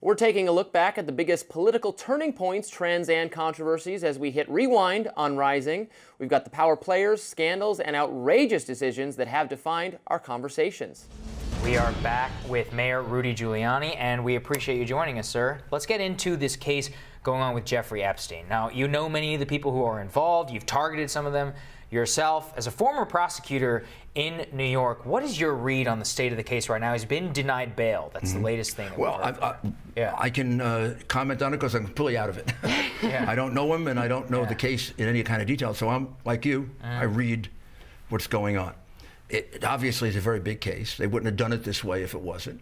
We're taking a look back at the biggest political turning points, trends, and controversies as we hit rewind on Rising. We've got the power players, scandals, and outrageous decisions that have defined our conversations. We are back with Mayor Rudy Giuliani, and we appreciate you joining us, sir. Let's get into this case going on with Jeffrey Epstein. Now, you know many of the people who are involved. You've targeted some of them yourself. As a former prosecutor in New York, what is your read on the state of the case right now? He's been denied bail. That's the latest thing. I can comment on it because I'm completely out of it. I don't know him, and I don't know the case in any kind of detail. So I'm like you. I read what's going on. It obviously is a very big case. They wouldn't have done it this way if it wasn't.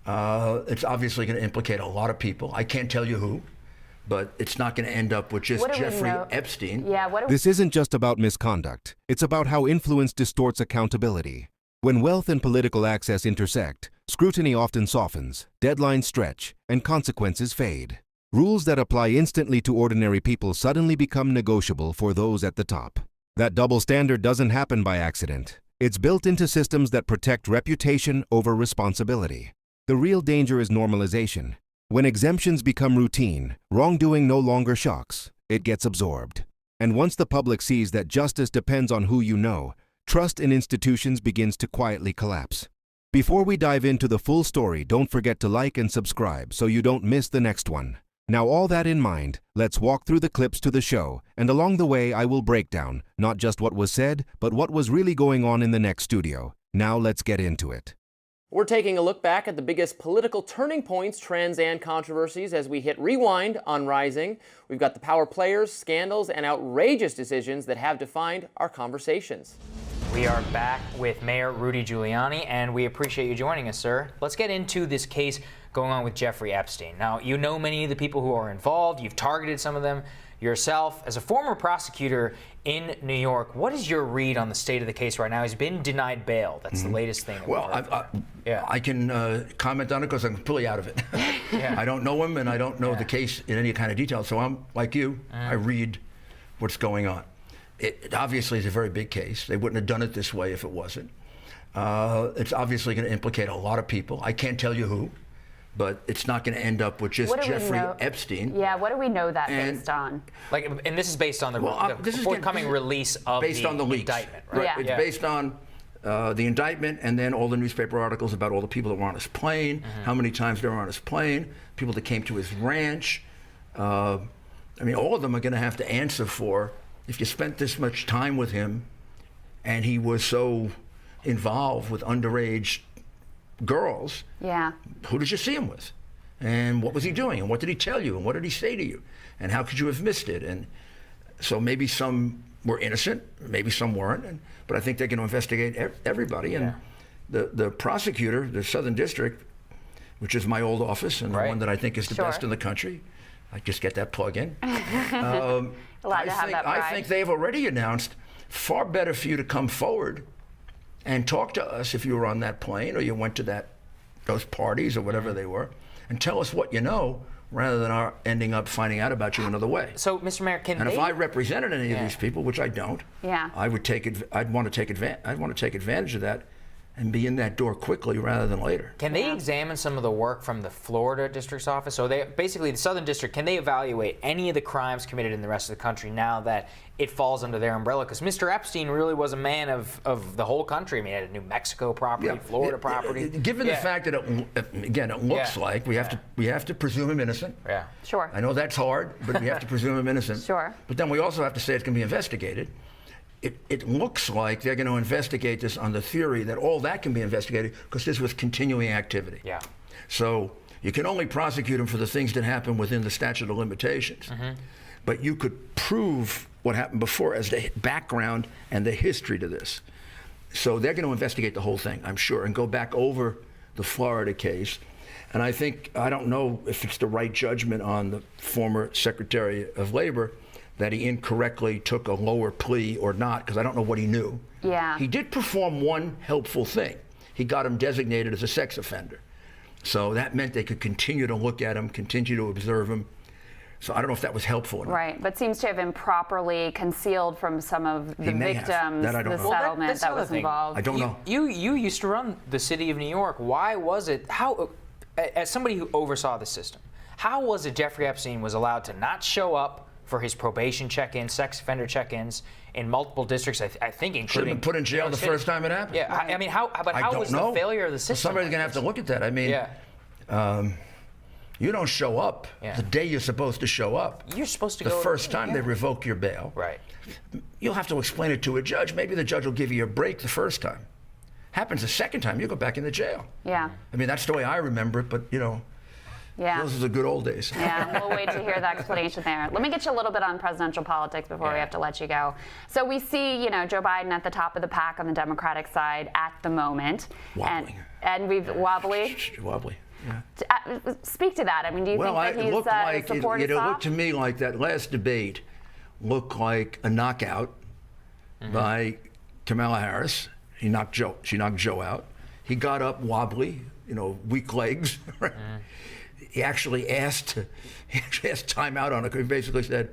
It's obviously going to implicate a lot of people. I can't tell you who, but it's not going to end up with just Jeffrey Epstein. This isn't just about misconduct. It's about how influence distorts accountability. When wealth and political access intersect, scrutiny often softens, deadlines stretch, and consequences fade. Rules that apply instantly to ordinary people suddenly become negotiable for those at the top. That double standard doesn't happen by accident. It's built into systems that protect reputation over responsibility. The real danger is normalization. When exemptions become routine, wrongdoing no longer shocks. It gets absorbed. And once the public sees that justice depends on who you know, trust in institutions begins to quietly collapse. Before we dive into the full story, don't forget to like and subscribe so you don't miss the next one. Now, all that in mind, let's walk through the clips to the show, and along the way I will break down not just what was said, but what was really going on in the next studio. Now let's get into it. We're taking a look back at the biggest political turning points, trends, and controversies as we hit rewind on Rising. We've got the power players, scandals, and outrageous decisions that have defined our conversations. We are back with Mayor Rudy Giuliani, and we appreciate you joining us, sir. Let's get into this case going on with Jeffrey Epstein. Now, you know many of the people who are involved. You've targeted some of them yourself. As a former prosecutor in New York, what is your read on the state of the case right now? He's been denied bail. That's the latest thing. I can comment on it because I'm completely out of it. I don't know him, and I don't know the case in any kind of detail. So I'm like you. I read what's going on. It obviously is a very big case. They wouldn't have done it this way if it wasn't. It's obviously going to implicate a lot of people. I can't tell you who, but it's not going to end up with just Jeffrey Epstein. What do we know that based on? And this is based on the forthcoming release of the indictment, right? It's based on the indictment, and then all the newspaper articles about all the people that were on his plane, how many times they were on his plane, people that came to his ranch. I mean, all of them are going to have to answer for, if you spent this much time with him and he was so involved with underage girls, who did you see him with? And what was he doing? And what did he tell you? And what did he say to you? And how could you have missed it? And so maybe some were innocent, maybe some weren't, but I think they're going to investigate everybody. And the prosecutor, the Southern District, which is my old office and the one that I think is the best in the country, I just get that plug in. I think they've already announced, far better for you to come forward and talk to us if you were on that plane or you went to those parties or whatever they were, and tell us what you know, rather than our ending up finding out about you another way. So, Mr. Mayor, if I represented any of these people, which I don't, I would I'd want to take advantage of that and be in that door quickly rather than later. Can they examine some of the work from the Florida District's office? So they basically, the Southern District, can they evaluate any of the crimes committed in the rest of the country now that it falls under their umbrella? Because Mr. Epstein really was a man of the whole country. I mean, he had a New Mexico property, Florida property. Given the fact that it looks like we have to presume him innocent. I know that's hard, but we have to presume him innocent. But then we also have to say it's going to be investigated. It looks like they're going to investigate this on the theory that all that can be investigated because this was continuing activity. So you can only prosecute him for the things that happened within the statute of limitations. But you could prove what happened before as the background and the history to this. So they're going to investigate the whole thing, I'm sure, and go back over the Florida case. And I don't know if it's the right judgment on the former Secretary of Labor that he incorrectly took a lower plea or not, because I don't know what he knew. He did perform one helpful thing. He got him designated as a sex offender. So that meant they could continue to look at him, continue to observe him. So I don't know if that was helpful or not. Right, but seems to have improperly concealed from some of the victims the settlement that was involved. I don't know. You used to run the city of New York. Why was it? as somebody who oversaw the system, how was it Jeffrey Epstein was allowed to not show up for his probation check-ins, sex offender check-ins in multiple districts, I think including... Should have been put in jail the first time it happened. Yeah, I mean, how was the failure of the system? Somebody's going to have to look at that. I mean, you don't show up the day you're supposed to show up. You're supposed to go... The first time yeah. they revoke your bail. Right. You'll have to explain it to a judge. Maybe the judge will give you a break the first time. Happens the second time, you go back in the jail. Yeah. I mean, that's the way I remember it, but, you know... Yeah. Those are the good old days. Yeah, we'll wait to hear the explanation there. Let me get you a little bit on presidential politics before we have to let you go. So we see, you know, Joe Biden at the top of the pack on the Democratic side at the moment. Wobbling. And we've wobbly. Wobbly. Yeah. Speak to that. I mean, do you think that he's support it looked to me like that last debate looked like a knockout by Kamala Harris. She knocked Joe out. He got up wobbly, you know, weak legs. Right? He actually asked time out on it. He basically said,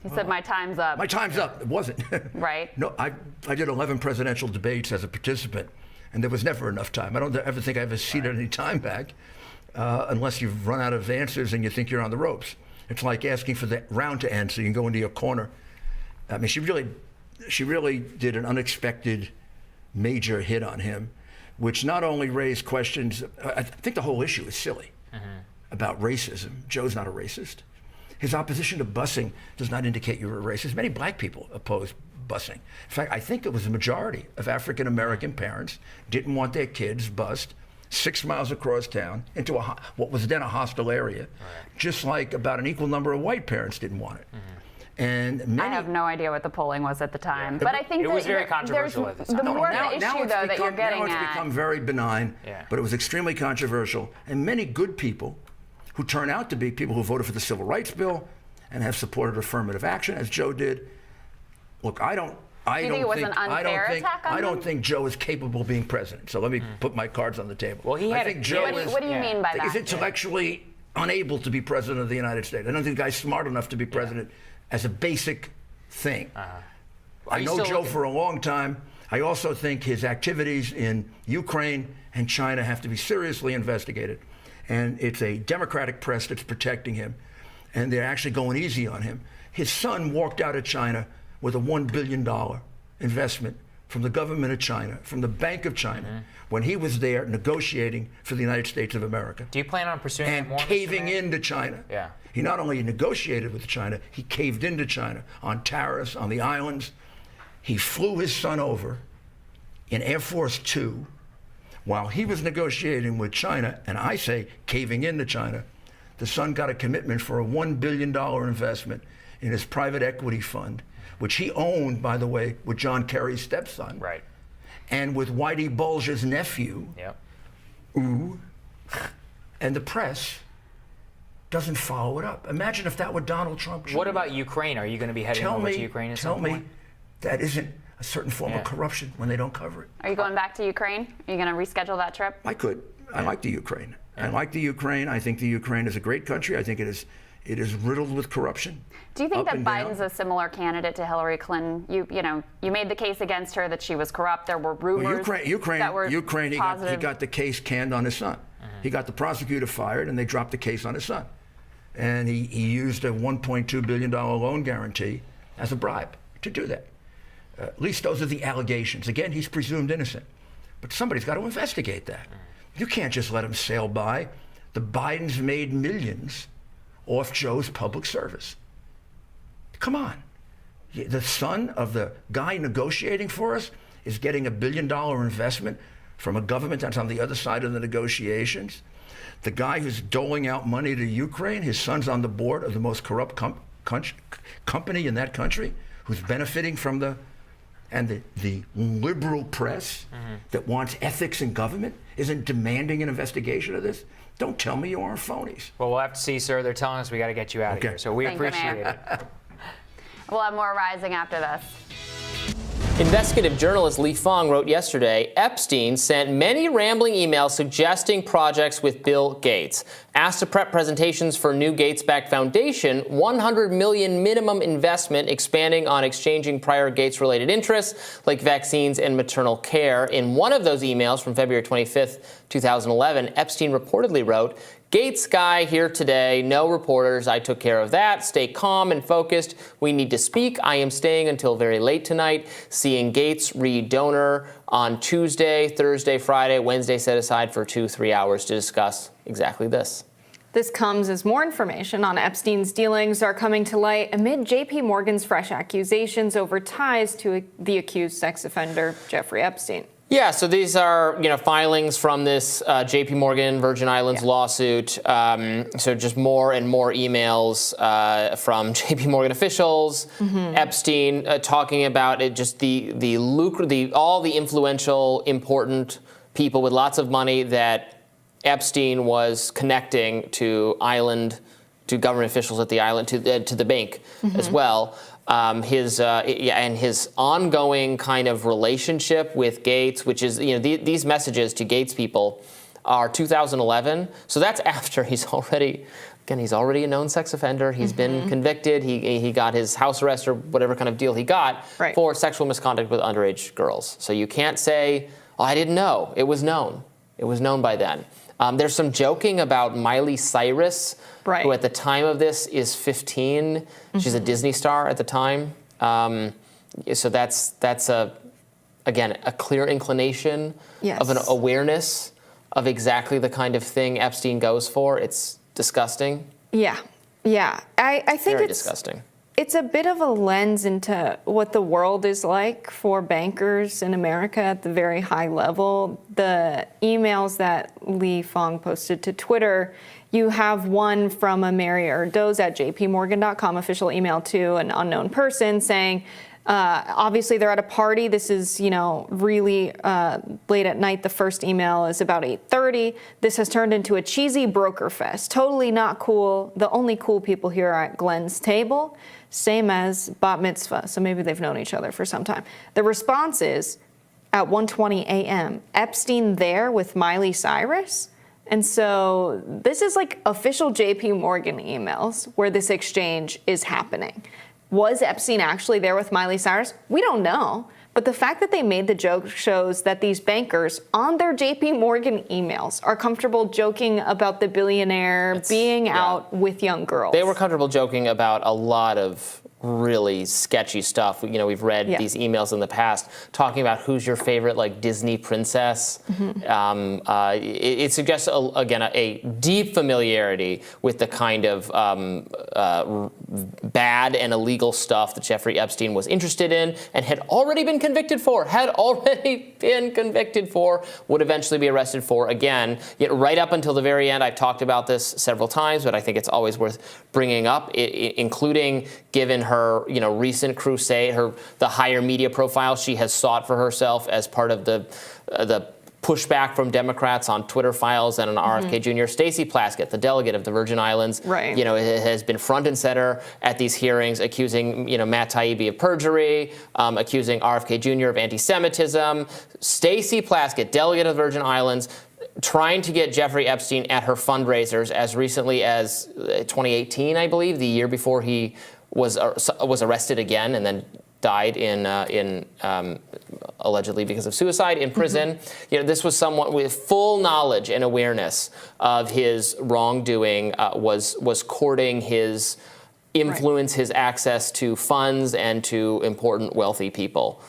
he said, my time's up. My time's up. It wasn't. Right. No, I did 11 presidential debates as a participant, and there was never enough time. I don't ever think I ever ceded any time back unless you've run out of answers and you think you're on the ropes. It's like asking for the round to end so you can go into your corner. I mean, she really did an unexpected major hit on him, which not only raised questions, I think the whole issue is silly. About racism. Joe's not a racist. His opposition to busing does not indicate you're a racist. Many black people oppose busing. In fact, I think it was a majority of African American parents didn't want their kids bused 6 miles across town into what was then a hostile area, just like about an equal number of white parents didn't want it. And I have no idea what the polling was at the time, but I think it was very controversial at the time. The more the issue, though, that you're getting at. Now it's become very benign, but it was extremely controversial, and many good people who turn out to be people who voted for the Civil Rights Bill and have supported affirmative action, as Joe did. Look, I don't think Joe is capable of being president. So let me put my cards on the table. Well, what do you mean by that? He's intellectually unable to be president of the United States. I don't think the guy's smart enough to be president as a basic thing. I know Joe for a long time. I also think his activities in Ukraine and China have to be seriously investigated. And it's a Democratic press that's protecting him. And they're actually going easy on him. His son walked out of China with a $1 billion investment from the government of China, from the Bank of China, when he was there negotiating for the United States of America. Do you plan on pursuing that more? And caving into China. Yeah. He not only negotiated with China, he caved into China on tariffs, on the islands. He flew his son over in Air Force Two while he was negotiating with China, and I say caving into China. The son got a commitment for a $1 billion investment in his private equity fund, which he owned, by the way, with John Kerry's stepson. Right. And with Whitey Bulger's nephew. Yep. Ooh. And the press doesn't follow it up. Imagine if that were Donald Trump Jr. What about Ukraine? Are you going to be heading over to Ukraine at some point? Tell me that isn't a certain form of corruption when they don't cover it. Are you going back to Ukraine? Are you going to reschedule that trip? I could. I like the Ukraine. I like the Ukraine. I think the Ukraine is a great country. I think it is riddled with corruption. Do you think that Biden's a similar candidate to Hillary Clinton? You made the case against her that she was corrupt. There were rumors that were positive. He got the case canned on his son. He got the prosecutor fired, and they dropped the case on his son. And he used a $1.2 billion loan guarantee as a bribe to do that. At least those are the allegations. Again, he's presumed innocent. But somebody's got to investigate that. You can't just let him sail by. The Bidens made millions off Joe's public service. Come on. The son of the guy negotiating for us is getting $1 billion investment from a government that's on the other side of the negotiations. The guy who's doling out money to Ukraine, his son's on the board of the most corrupt company in that country, who's benefiting from the liberal press that wants ethics in government isn't demanding an investigation of this. Don't tell me you aren't phonies. Well, we'll have to see, sir. They're telling us we got to get you out of here, so we appreciate it. We'll have more Rising after this. Investigative journalist Lee Fang wrote yesterday, Epstein sent many rambling emails suggesting projects with Bill Gates. Asked to prep presentations for new Gates-backed foundation, $100 million minimum investment expanding on exchanging prior Gates-related interests like vaccines and maternal care. In one of those emails from February 25th, 2011, Epstein reportedly wrote, Gates guy here today, no reporters, I took care of that. Stay calm and focused. We need to speak. I am staying until very late tonight. Seeing Gates read donor on Tuesday, Thursday, Friday, Wednesday set aside for 2-3 hours to discuss exactly this. This comes as more information on Epstein's dealings are coming to light amid J.P. Morgan's fresh accusations over ties to the accused sex offender, Jeffrey Epstein. Yeah, so these are, filings from this J.P. Morgan Virgin Islands lawsuit. So just more and more emails from J.P. Morgan officials, Epstein talking about it, just all the influential, important people with lots of money that Epstein was connecting to government officials at the island, to the bank as well. His ongoing kind of relationship with Gates, which is, these messages to Gates people are 2011. So that's after he's already a known sex offender. He's been convicted. He got his house arrest or whatever kind of deal he got for sexual misconduct with underage girls. So you can't say, oh, I didn't know. It was known. It was known by then. There's some joking about Miley Cyrus, who at the time of this is 15. She's a Disney star at the time. So that's a clear inclination of an awareness of exactly the kind of thing Epstein goes for. It's disgusting. Yeah. I think very disgusting. It's a bit of a lens into what the world is like for bankers in America at the very high level. The emails that Lee Fang posted to Twitter, you have one from a Mary Erdoes at jpmorgan.com official email to an unknown person saying, obviously they're at a party. This is, really late at night. The first email is about 8:30. This has turned into a cheesy broker fest. Totally not cool. The only cool people here are at Glenn's table. Same as bat mitzvah. So maybe they've known each other for some time. The response is at 1:20 a.m. Epstein there with Miley Cyrus. And so this is like official J.P. Morgan emails where this exchange is happening. Was Epstein actually there with Miley Cyrus? We don't know. But the fact that they made the joke shows that these bankers on their J.P. Morgan emails are comfortable joking about the billionaire being out with young girls. They were comfortable joking about a lot of really sketchy stuff. We've read these emails in the past talking about who's your favorite Disney princess. It suggests a deep familiarity with the kind of bad and illegal stuff that Jeffrey Epstein was interested in and had already been convicted for. Would eventually be arrested for again. Yet right up until the very end, I've talked about this several times, but I think it's always worth bringing up, including given her, recent crusade, the higher media profile she has sought for herself as part of the pushback from Democrats on Twitter files and on RFK Jr. Stacey Plaskett, the delegate of the Virgin Islands, has been front and center at these hearings, accusing, Matt Taibbi of perjury, accusing RFK Jr. of anti-Semitism. Stacey Plaskett, delegate of the Virgin Islands, trying to get Jeffrey Epstein at her fundraisers as recently as 2018, I believe, the year before he was arrested again and then died in allegedly because of suicide in prison. This was someone with full knowledge and awareness of his wrongdoing, was courting his influence, his access to funds and to important wealthy people.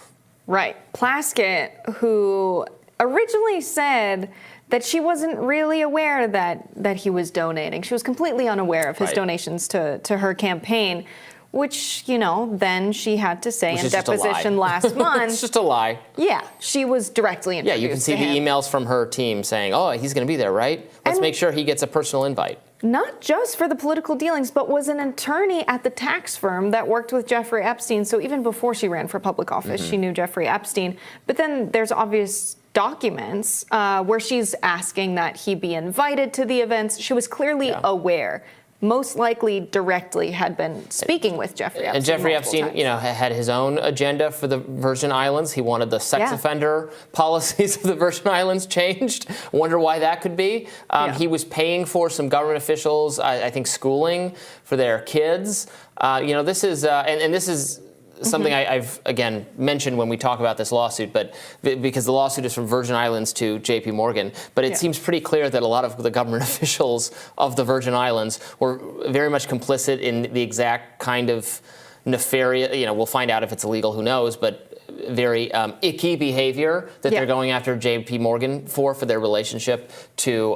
Right. Plaskett, who originally said that she wasn't really aware that he was donating. She was completely unaware of his donations to her campaign, which, then she had to say in deposition last month. It's just a lie. Yeah, she was directly introduced. Yeah, you can see the emails from her team saying, oh, he's going to be there, right? Let's make sure he gets a personal invite. Not just for the political dealings, but was an attorney at the tax firm that worked with Jeffrey Epstein. So even before she ran for public office, she knew Jeffrey Epstein. But then there's obvious documents where she's asking that he be invited to the events. She was clearly aware. most likely directly had been speaking with Jeffrey Epstein. And Jeffrey Epstein, had his own agenda for the Virgin Islands. He wanted the sex offender policies of the Virgin Islands changed. Wonder why that could be. He was paying for some government officials, I think, schooling for their kids. This is, and this is something I've, again, mentioned when we talk about this lawsuit, but because the lawsuit is from Virgin Islands to J.P. Morgan, but it seems pretty clear that a lot of the government officials of the Virgin Islands were very much complicit in the exact kind of nefarious, we'll find out if it's illegal, who knows, but very icky behavior that they're going after J.P. Morgan for their relationship to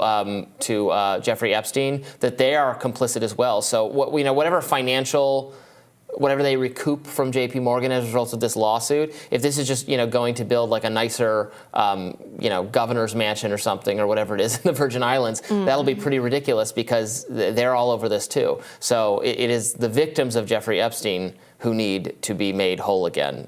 Jeffrey Epstein, that they are complicit as well. So whatever they recoup from J.P. Morgan as a result of this lawsuit, if this is just going to build like a nicer governor's mansion or something or whatever it is in the Virgin Islands, that'll be pretty ridiculous because they're all over this too. So it is the victims of Jeffrey Epstein who need to be made whole again.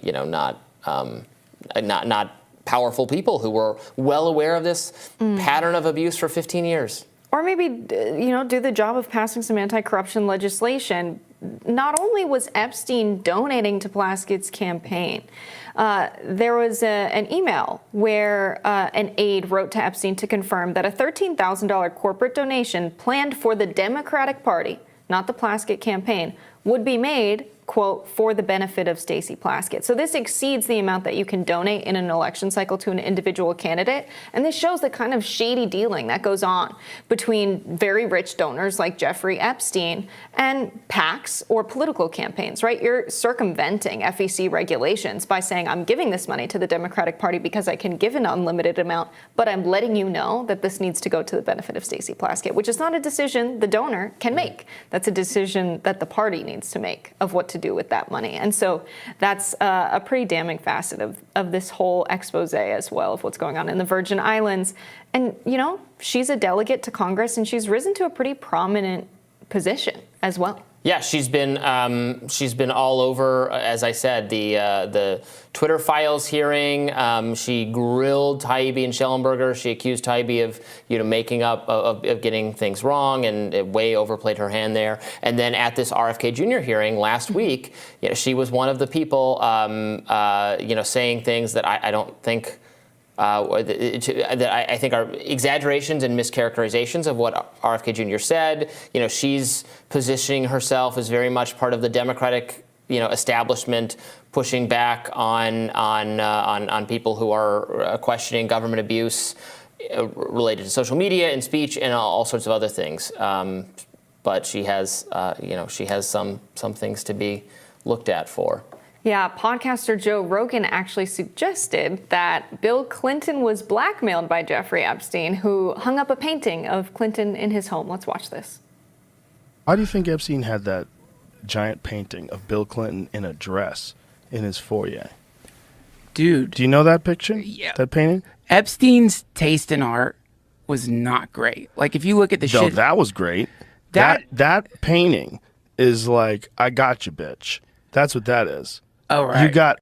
Not powerful people who were well aware of this pattern of abuse for 15 years. Or maybe, do the job of passing some anti-corruption legislation. Not only was Epstein donating to Plaskett's campaign, there was an email where an aide wrote to Epstein to confirm that a $13,000 corporate donation planned for the Democratic Party, not the Plaskett campaign, would be made, quote, for the benefit of Stacey Plaskett. So this exceeds the amount that you can donate in an election cycle to an individual candidate. And this shows the kind of shady dealing that goes on between very rich donors like Jeffrey Epstein and PACs or political campaigns, right? You're circumventing FEC regulations by saying, I'm giving this money to the Democratic Party because I can give an unlimited amount, but I'm letting you know that this needs to go to the benefit of Stacey Plaskett, which is not a decision the donor can make. That's a decision that the party needs to make of what to do with that money. And so that's a pretty damning facet of this whole expose as well of what's going on in the Virgin Islands. And, she's a delegate to Congress and she's risen to a pretty prominent position as well. Yeah, she's been all over, as I said, the Twitter Files hearing. She grilled Taibbi and Schellenberger. She accused Taibbi of making up, of getting things wrong, and it way overplayed her hand there. And then at this RFK Jr. hearing last week, she was one of the people, saying things that I don't think. That I think are exaggerations and mischaracterizations of what RFK Jr. said. She's positioning herself as very much part of the Democratic, establishment, pushing back on people who are questioning government abuse related to social media and speech and all sorts of other things. But she has, some things to be looked at for. Yeah, podcaster Joe Rogan actually suggested that Bill Clinton was blackmailed by Jeffrey Epstein, who hung up a painting of Clinton in his home. Let's watch this. Why do you think Epstein had that giant painting of Bill Clinton in a dress in his foyer? Dude. Do you know that picture? Yeah. That painting? Epstein's taste in art was not great. Like, if you look at the shit... No, that was great. That painting is like, I got you, bitch. That's what that is. Oh, right. You got...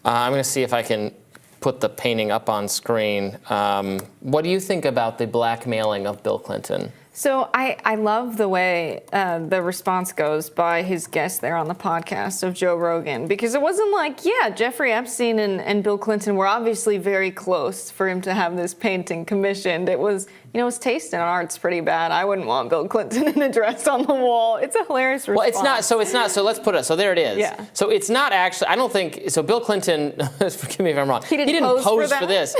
I'm going to see if I can put the painting up on screen. What do you think about the blackmailing of Bill Clinton? So I love the way the response goes by his guest there on the podcast of Joe Rogan, because it wasn't like, yeah, Jeffrey Epstein and Bill Clinton were obviously very close for him to have this painting commissioned. It was, his taste in art's pretty bad. I wouldn't want Bill Clinton in a dress on the wall. It's a hilarious response. Well, it's not. So let's put it. So there it is. Yeah. So it's not actually. I don't think. So Bill Clinton. Forgive me if I'm wrong. He didn't pose for this.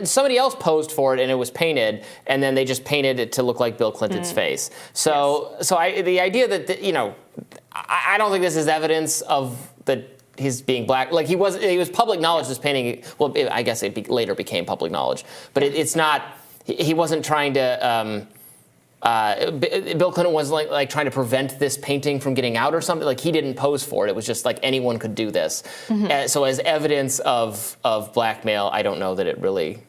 Somebody else posed for it and it was painted, and then they just painted it to look like Bill Clinton's face. So the idea that I don't think this is evidence of that he's being black. Like he was public knowledge. This painting. Well, I guess it later became public knowledge, but it's not. He wasn't trying to. Bill Clinton wasn't like trying to prevent this painting from getting out or something. Like he didn't pose for it. It was just like anyone could do this. Mm-hmm. So as evidence of blackmail, I don't know that it really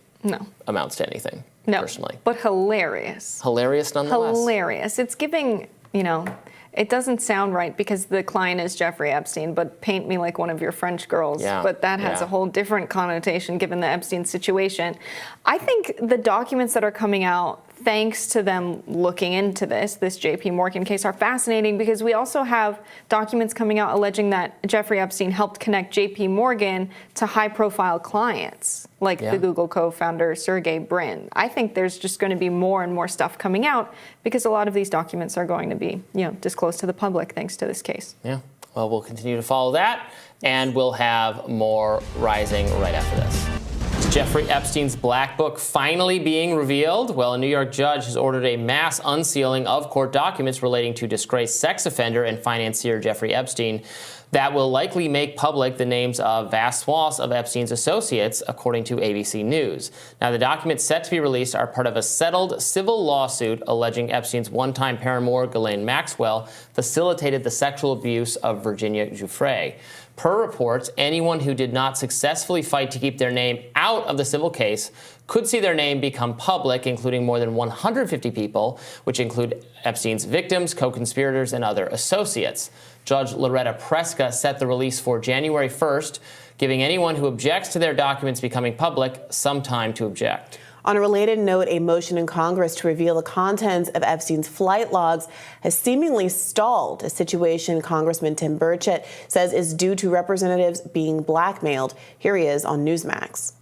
amounts to anything. No, personally. But hilarious. Hilarious nonetheless. Hilarious. It's giving, it doesn't sound right because the client is Jeffrey Epstein, but paint me like one of your French girls. Yeah. But that has a whole different connotation given the Epstein situation. I think the documents that are coming out thanks to them looking into this JP Morgan case, are fascinating because we also have documents coming out alleging that Jeffrey Epstein helped connect JP Morgan to high-profile clients, like the Google co-founder Sergey Brin. I think there's just going to be more and more stuff coming out because a lot of these documents are going to be, disclosed to the public thanks to this case. Yeah. Well, we'll continue to follow that, and we'll have more Rising right after this. Jeffrey Epstein's black book finally being revealed? Well, a New York judge has ordered a mass unsealing of court documents relating to disgraced sex offender and financier Jeffrey Epstein that will likely make public the names of vast swaths of Epstein's associates, according to ABC News. Now, the documents set to be released are part of a settled civil lawsuit alleging Epstein's one-time paramour, Ghislaine Maxwell, facilitated the sexual abuse of Virginia Giuffre. Per reports, anyone who did not successfully fight to keep their name out of the civil case could see their name become public, including more than 150 people, which include Epstein's victims, co-conspirators, and other associates. Judge Loretta Preska set the release for January 1st, giving anyone who objects to their documents becoming public some time to object. On a related note, a motion in Congress to reveal the contents of Epstein's flight logs has seemingly stalled, a situation Congressman Tim Burchett says is due to representatives being blackmailed. Here he is on Newsmax.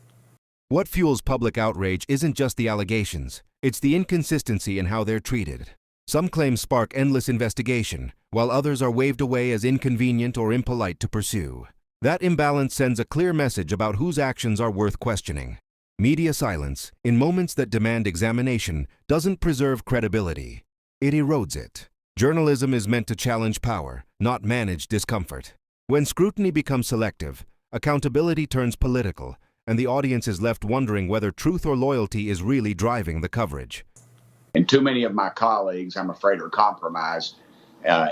What fuels public outrage isn't just the allegations, it's the inconsistency in how they're treated. Some claims spark endless investigation, while others are waved away as inconvenient or impolite to pursue. That imbalance sends a clear message about whose actions are worth questioning. Media silence, in moments that demand examination, doesn't preserve credibility. It erodes it. Journalism is meant to challenge power, not manage discomfort. When scrutiny becomes selective, accountability turns political, and the audience is left wondering whether truth or loyalty is really driving the coverage. And too many of my colleagues, I'm afraid, are compromised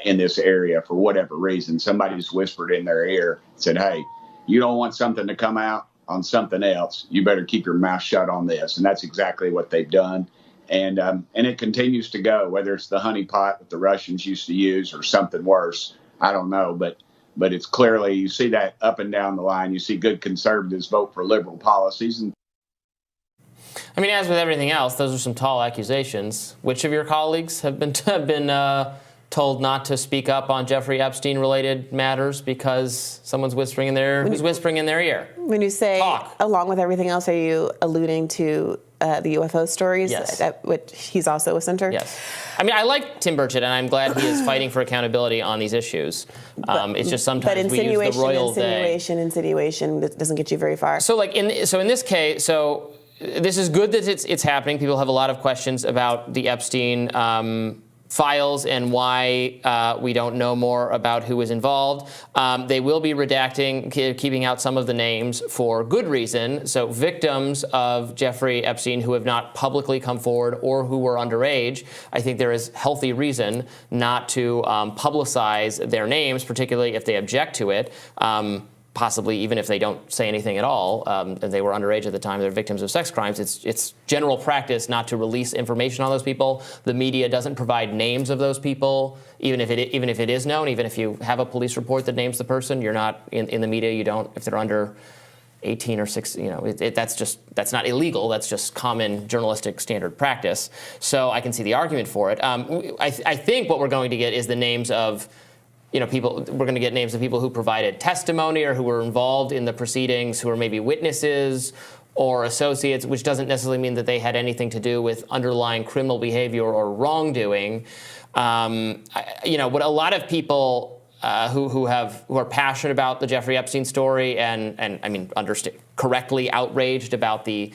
in this area for whatever reason. Somebody's whispered in their ear, said, hey, you don't want something to come out on something else, you better keep your mouth shut on this. And that's exactly what they've done. And it continues to go, whether it's the honeypot that the Russians used to use or something worse. I don't know. But it's clearly, you see that up and down the line. You see good conservatives vote for liberal policies. And I mean, as with everything else, those are some tall accusations. Which of your colleagues have been told not to speak up on Jeffrey Epstein-related matters because someone's whispering in their ear? When you say, along with everything else, are you alluding to the UFO stories? Yes. Which he's also a center? Yes. I mean, I like Tim Burchett, and I'm glad he is fighting for accountability on these issues. It's just sometimes we use the royal insinuation that doesn't get you very far. So, in this case, this is good that it's happening. People have a lot of questions about the Epstein files and why we don't know more about who is involved. They will be redacting, keeping out some of the names for good reason. So victims of Jeffrey Epstein who have not publicly come forward or who were underage, I think there is healthy reason not to publicize their names, particularly if they object to it. Possibly even if they don't say anything at all, and they were underage at the time, they're victims of sex crimes. It's general practice not to release information on those people. The media doesn't provide names of those people, even if it is known. Even if you have a police report that names the person, you're not in the media. You don't if they're under 18 or 16. That's not illegal. That's just common journalistic standard practice. So I can see the argument for it. I think what we're going to get is the names of people. We're going to get names of people who provided testimony or who were involved in the proceedings, who are maybe witnesses or associates, which doesn't necessarily mean that they had anything to do with underlying criminal behavior or wrongdoing. What a lot of people who are passionate about the Jeffrey Epstein story and I mean, correctly outraged about the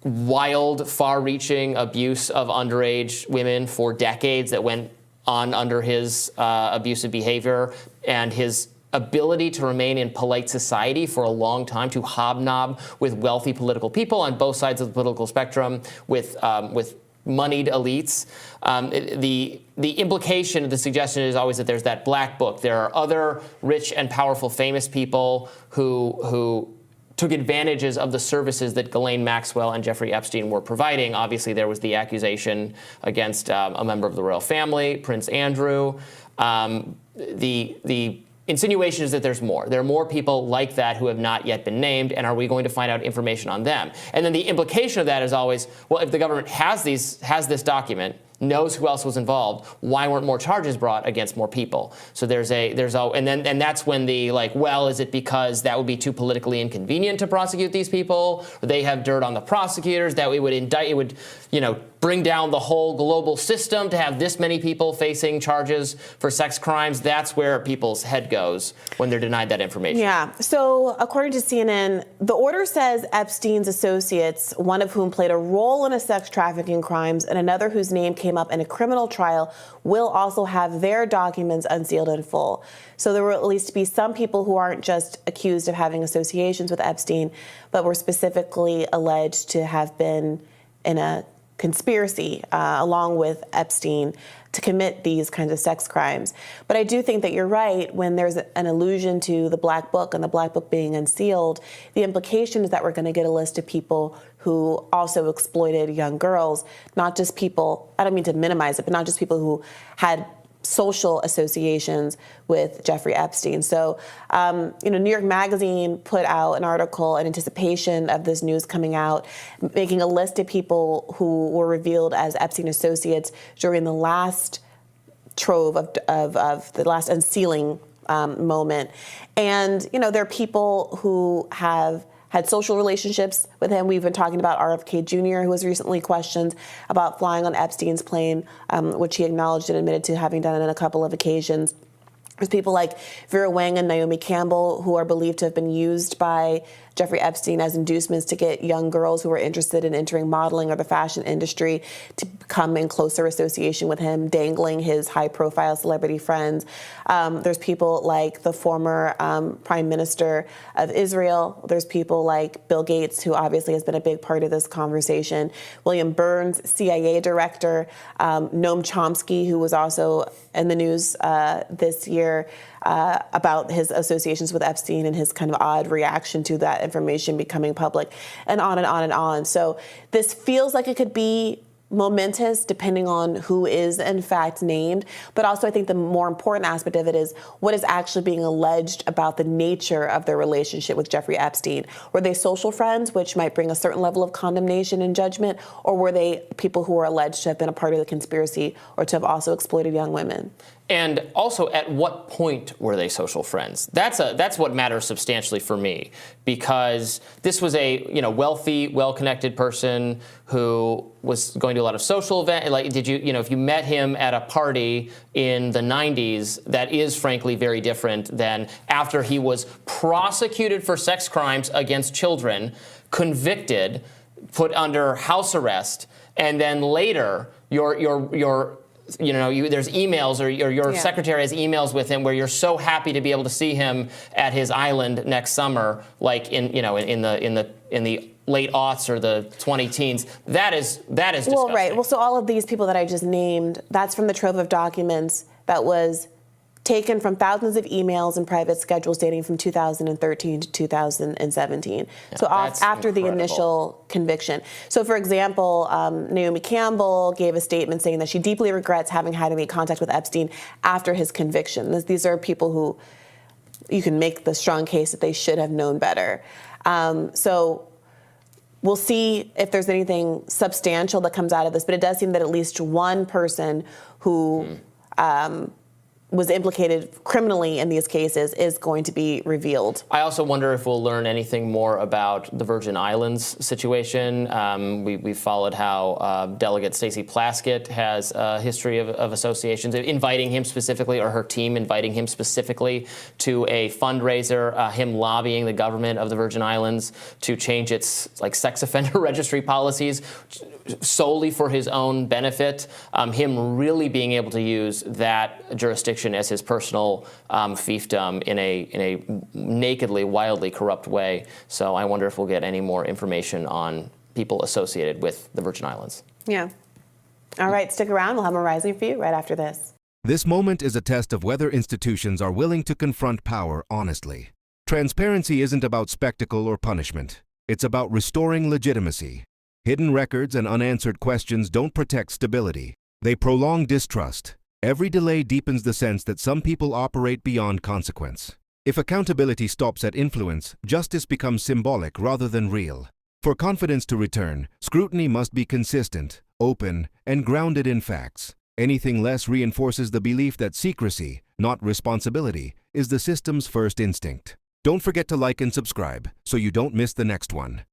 wild, far-reaching abuse of underage women for decades that went on under his abusive behavior and his ability to remain in polite society for a long time, to hobnob with wealthy political people on both sides of the political spectrum, with moneyed elites. The implication, the suggestion is always that there's that black book. There are other rich and powerful, famous people who took advantages of the services that Ghislaine Maxwell and Jeffrey Epstein were providing. Obviously, there was the accusation against a member of the royal family, Prince Andrew. The insinuation is that there's more. There are more people like that who have not yet been named, and are we going to find out information on them? And then the implication of that is always, well, if the government has this document, knows who else was involved, why weren't more charges brought against more people? So and that's when the well, is it because that would be too politically inconvenient to prosecute these people, or they have dirt on the prosecutors that it would bring down the whole global system to have this many people facing charges for sex crimes? That's where people's head goes when they're denied that information. Yeah. So according to CNN, the order says Epstein's associates, one of whom played a role in a sex trafficking crimes and another whose name came up in a criminal trial, will also have their documents unsealed in full. So there will at least be some people who aren't just accused of having associations with Epstein, but were specifically alleged to have been in a conspiracy along with Epstein to commit these kinds of sex crimes. But I do think that you're right when there's an allusion to the Black Book and the Black Book being unsealed. The implication is that we're going to get a list of people who also exploited young girls, not just people, I don't mean to minimize it, but not just people who had social associations with Jeffrey Epstein. So, New York Magazine put out an article in anticipation of this news coming out, making a list of people who were revealed as Epstein associates during the last trove of the last unsealing moment. And, there are people who have had social relationships with him. We've been talking about RFK Jr., who was recently questioned about flying on Epstein's plane, which he acknowledged and admitted to having done it on a couple of occasions. There's people like Vera Wang and Naomi Campbell who are believed to have been used by Jeffrey Epstein as inducements to get young girls who are interested in entering modeling or the fashion industry to come in closer association with him, dangling his high-profile celebrity friends. There's people like the former Prime Minister of Israel. There's people like Bill Gates, who obviously has been a big part of this conversation. William Burns, CIA director. Noam Chomsky, who was also in the news this year about his associations with Epstein and his kind of odd reaction to that information becoming public, and on and on and on. So this feels like it could be momentous depending on who is in fact named. But also I think the more important aspect of it is what is actually being alleged about the nature of their relationship with Jeffrey Epstein. Were they social friends, which might bring a certain level of condemnation and judgment, or were they people who are alleged to have been a part of the conspiracy or to have also exploited young women? And also, at what point were they social friends? That's what matters substantially for me, because this was a wealthy, well-connected person who was going to a lot of social events. Like, if you met him at a party in the 90s, that is frankly very different than after he was prosecuted for sex crimes against children, convicted, put under house arrest, and then later there's emails, or your secretary has emails with him where you're so happy to be able to see him at his island next summer, like in the late aughts or the 20 teens. That is disgusting. Well, right. Well, so all of these people that I just named, that's from the trove of documents that was taken from thousands of emails and private schedules dating from 2013 to 2017. Yeah, so after the initial conviction. So, for example, Naomi Campbell gave a statement saying that she deeply regrets having had any contact with Epstein after his conviction. These are people who you can make the strong case that they should have known better. So we'll see if there's anything substantial that comes out of this, but it does seem that at least one person who was implicated criminally in these cases is going to be revealed. I also wonder if we'll learn anything more about the Virgin Islands situation. We've followed how Delegate Stacey Plaskett has a history of associations, inviting him specifically, or her team inviting him specifically to a fundraiser, him lobbying the government of the Virgin Islands to change its sex offender registry policies solely for his own benefit, him really being able to use that jurisdiction as his personal fiefdom in a nakedly, wildly corrupt way. So I wonder if we'll get any more information on people associated with the Virgin Islands. Yeah. All right, stick around. We'll have more Rising for you right after this. This moment is a test of whether institutions are willing to confront power honestly. Transparency isn't about spectacle or punishment. It's about restoring legitimacy. Hidden records and unanswered questions don't protect stability. They prolong distrust. Every delay deepens the sense that some people operate beyond consequence. If accountability stops at influence, justice becomes symbolic rather than real. For confidence to return, scrutiny must be consistent, open, and grounded in facts. Anything less reinforces the belief that secrecy, not responsibility, is the system's first instinct. Don't forget to like and subscribe so you don't miss the next one.